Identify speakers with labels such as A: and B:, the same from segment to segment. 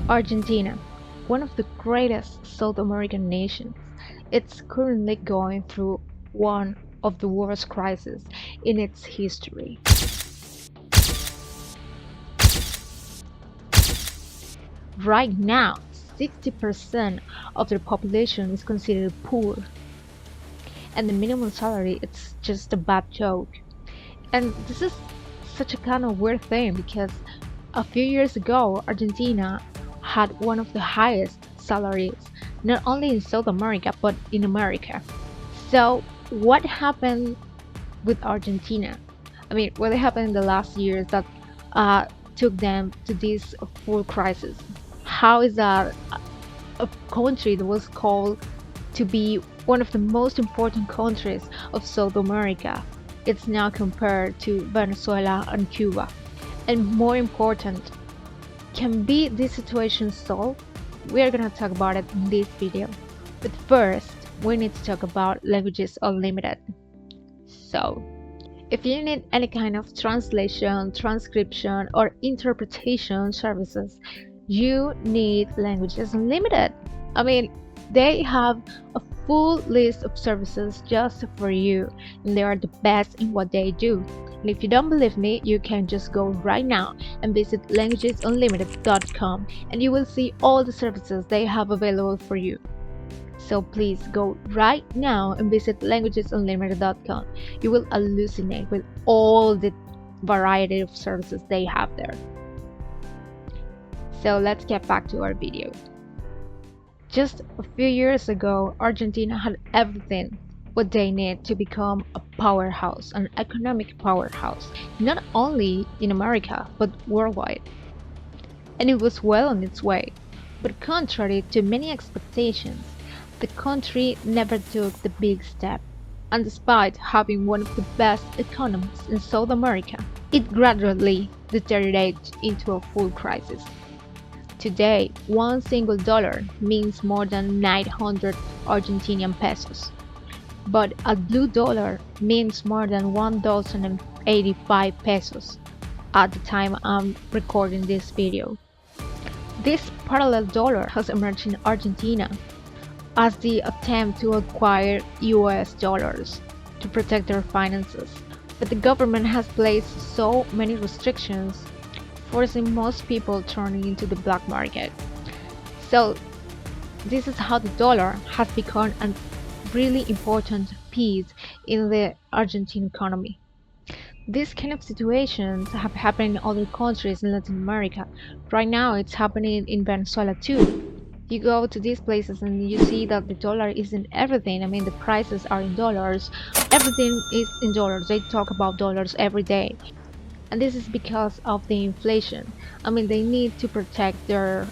A: Argentina, one of the greatest South American nations, it's currently going through one of the worst crises in its history. Right now, 60% of their population is considered poor, and the minimum salary it's just a bad joke. And this is such a kind of weird thing because a few years ago, Argentina had one of the highest salaries, not only in South America, but in America. So, what happened with Argentina? I mean, what happened in the last years that took them to this full crisis? How is that a country that was called to be one of the most important countries of South America? It's now compared to Venezuela and Cuba. And more important, can be this situation solved? We are gonna talk about it in this video. But first, we need to talk about Languages Unlimited. So, if you need any kind of translation, transcription, or interpretation services, you need Languages Unlimited. I mean, they have a full list of services just for you, and they are the best in what they do. And if you don't believe me, you can just go right now and visit languagesunlimited.com and you will see all the services they have available for you. So please go right now and visit languagesunlimited.com. You will hallucinate with all the variety of services they have there. So let's get back to our video. Just a few years ago, Argentina had everything what they need to become a powerhouse, an economic powerhouse, not only in America, but worldwide. And it was well on its way. But contrary to many expectations, the country never took the big step. And despite having one of the best economies in South America, it gradually deteriorated into a full crisis. Today, one single dollar means more than 900 Argentinian pesos. But a blue dollar means more than 1,085 pesos at the time I'm recording this video. This parallel dollar has emerged in Argentina as the attempt to acquire US dollars to protect their finances. But the government has placed so many restrictions, forcing most people turning into the black market. So this is how the dollar has become a really important piece in the Argentine economy. These kind of situations have happened in other countries in Latin America. Right now it's happening in Venezuela too. You go to these places and you see that the dollar isn't everything. I mean, the prices are in dollars. Everything is in dollars. They talk about dollars every day. And this is because of the inflation. I mean, they need to protect their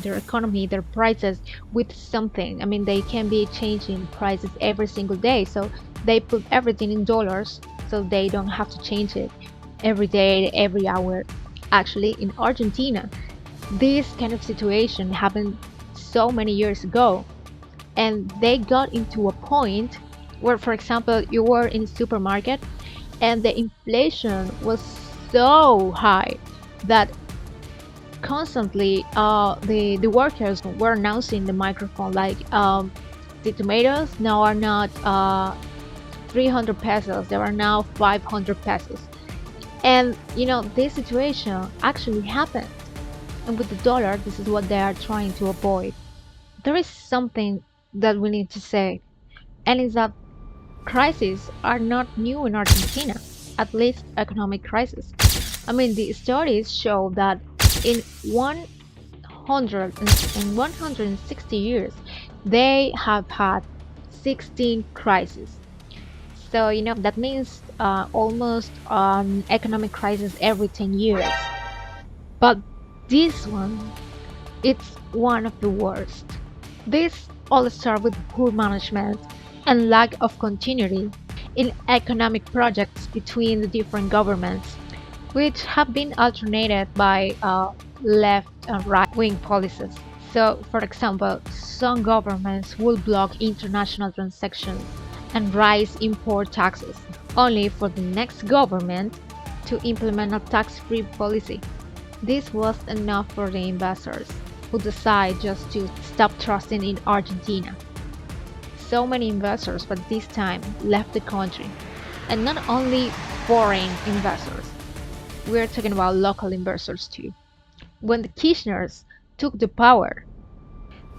A: economy, their prices with something. I mean, they can be changing prices every single day, so they put everything in dollars so they don't have to change it every day, every hour. Actually, in Argentina, this kind of situation happened so many years ago, and they got into a point where, for example, you were in a supermarket and the inflation was so high that constantly the workers were announcing the microphone like the tomatoes now are not 300 pesos, they are now 500 pesos. And you know, this situation actually happened, and with the dollar this is what they are trying to avoid. There is something that we need to say, and is that crises are not new in Argentina, at least economic crisis. I mean, the studies show that in 160 years, they have had 16 crises. So, you know, that means almost an economic crisis every 10 years. But this one, it's one of the worst. This all starts with poor management and lack of continuity in economic projects between the different governments, which have been alternated by left and right-wing policies. So, for example, some governments will block international transactions and raise import taxes, only for the next government to implement a tax-free policy. This was enough for the investors. who decide just to stop trusting in Argentina. So many investors by this time left the country, and not only foreign investors, we're talking about local investors too. When the Kirchners took the power,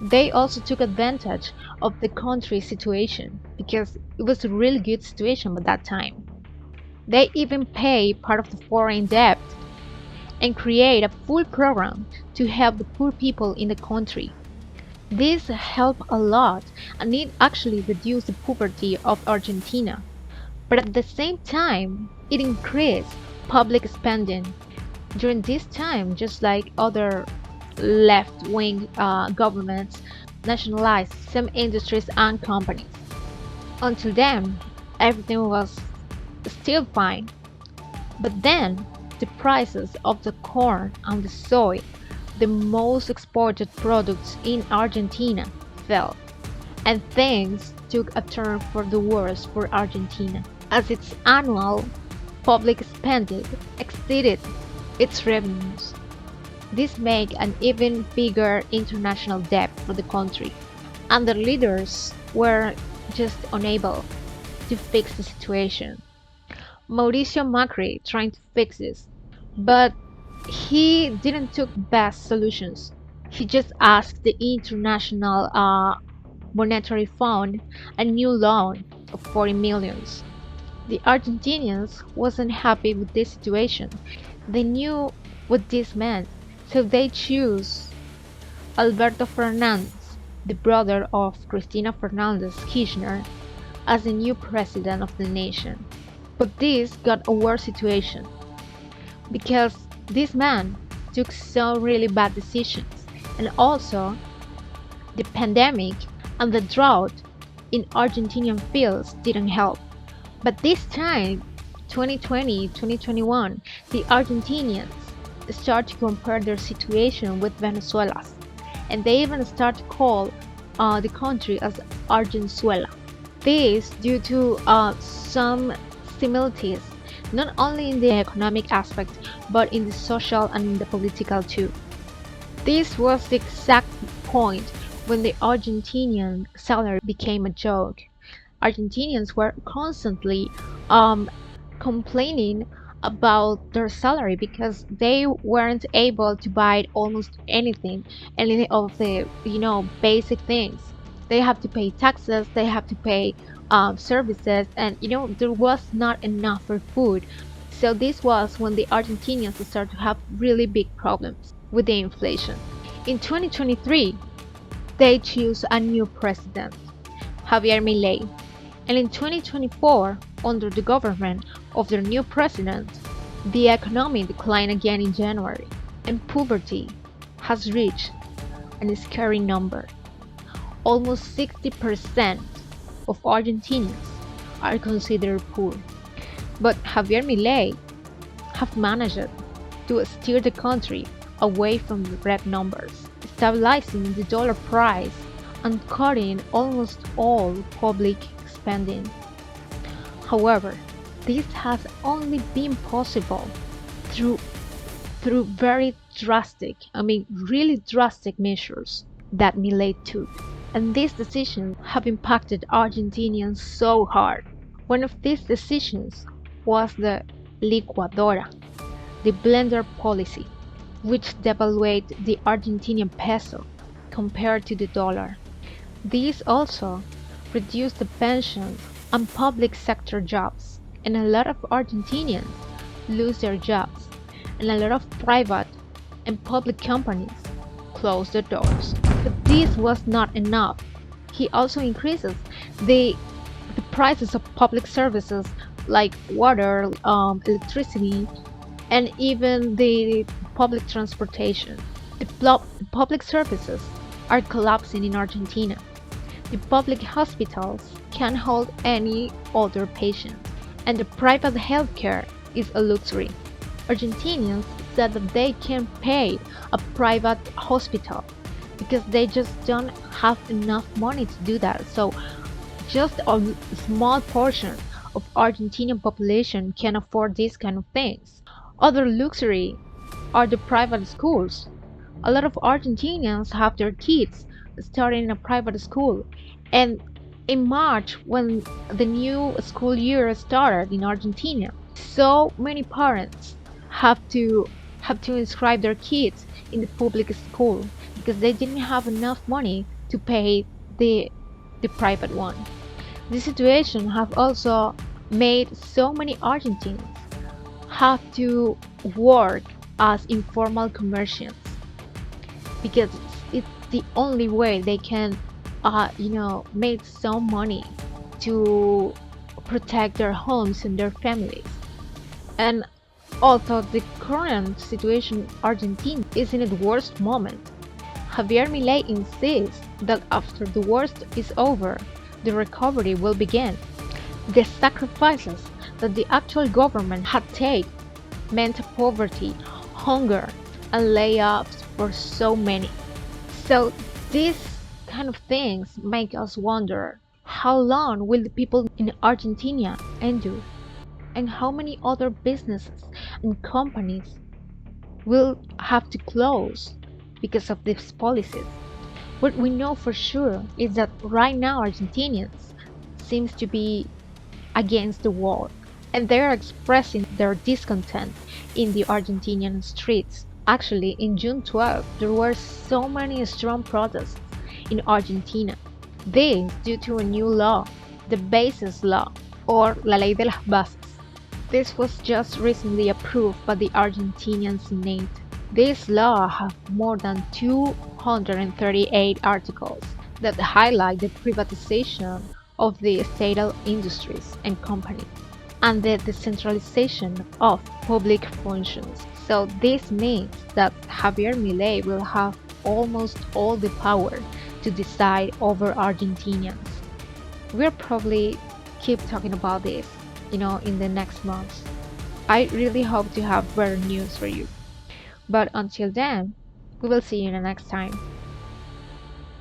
A: they also took advantage of the country's situation because it was a really good situation at that time. They even pay part of the foreign debt and create a full program to help the poor people in the country. This helped a lot and it actually reduced the poverty of Argentina. But at the same time, it increased public spending. During this time, just like other left-wing governments, nationalized some industries and companies. Until then, everything was still fine. But then, the prices of the corn and the soy, the most exported products in Argentina, fell, and things took a turn for the worse for Argentina, as its annual public spending exceeded its revenues. This made an even bigger international debt for the country, and the leaders were just unable to fix the situation. Mauricio Macri trying to fix this, but he didn't took best solutions. He just asked the International Monetary Fund a new loan of 40 millions. The Argentinians wasn't happy with this situation. They knew what this meant, so they chose Alberto Fernandez, the brother of Cristina Fernandez Kirchner, as the new president of the nation. But this got a worse situation because this man took some really bad decisions, and also the pandemic and the drought in Argentinian fields didn't help. But this time, 2020, 2021, the Argentinians start to compare their situation with Venezuela's, and they even start to call the country as Argenzuela. This due to some similarities, not only in the economic aspect, but in the social and in the political too. This was the exact point when the Argentinian salary became a joke. Argentinians were constantly complaining about their salary because they weren't able to buy almost anything, any of the basic things. They have to pay taxes, they have to pay services, and there was not enough for food. So this was when the Argentinians started to have really big problems with the inflation. In 2023, they chose a new president, Javier Milei, and in 2024, under the government of their new president, the economy declined again in January, and poverty has reached a scary number. Almost 60% of Argentinians are considered poor. But Javier Milei have managed to steer the country away from the red numbers, stabilizing the dollar price and cutting almost all public spending. However, this has only been possible through very drastic, really drastic measures that Milei took. And these decisions have impacted Argentinians so hard. One of these decisions was the licuadora, the blender policy, which devalued the Argentinian peso compared to the dollar. These also reduced the pensions and public sector jobs, and a lot of Argentinians lose their jobs, and a lot of private and public companies close their doors. But this was not enough. He also increases the prices of public services like water, electricity, and even the public transportation. The public services are collapsing in Argentina. The public hospitals can't hold any older patients, and the private healthcare is a luxury. Argentinians said that they can't pay a private hospital because they just don't have enough money to do that. So just a small portion of Argentinian population can afford these kind of things. Other luxury are the private schools, A lot of Argentinians have their kids starting in a private school. And in March, when the new school year started in Argentina, so many parents have to have to inscribe their kids in the public school because they didn't have enough money to pay the the private one. This situation have also made so many Argentines have to work as informal commerciants because it's the only way they can, make some money to protect their homes and their families. And although the current situation in Argentina is in its worst moment, Javier Milei insists that after the worst is over, the recovery will begin. The sacrifices that the actual government had taken meant poverty, hunger, and layoffs for so many. So these kind of things make us wonder how long will the people in Argentina endure? And how many other businesses and companies will have to close because of these policies? What we know for sure is that right now Argentinians seems to be against the war, and they are expressing their discontent in the Argentinian streets. Actually, in June 12th, there were so many strong protests in Argentina. This due to a new law, the Bases Law, or La Ley de las Bases. This was just recently approved by the Argentinian Senate. This law has more than 238 articles that highlight the privatization of the state-owned industries and companies and the decentralization of public functions. So this means that Javier Milei will have almost all the power to decide over Argentinians. We'll probably keep talking about this, in the next months. I really hope to have better news for you. But until then, we will see you in the next time.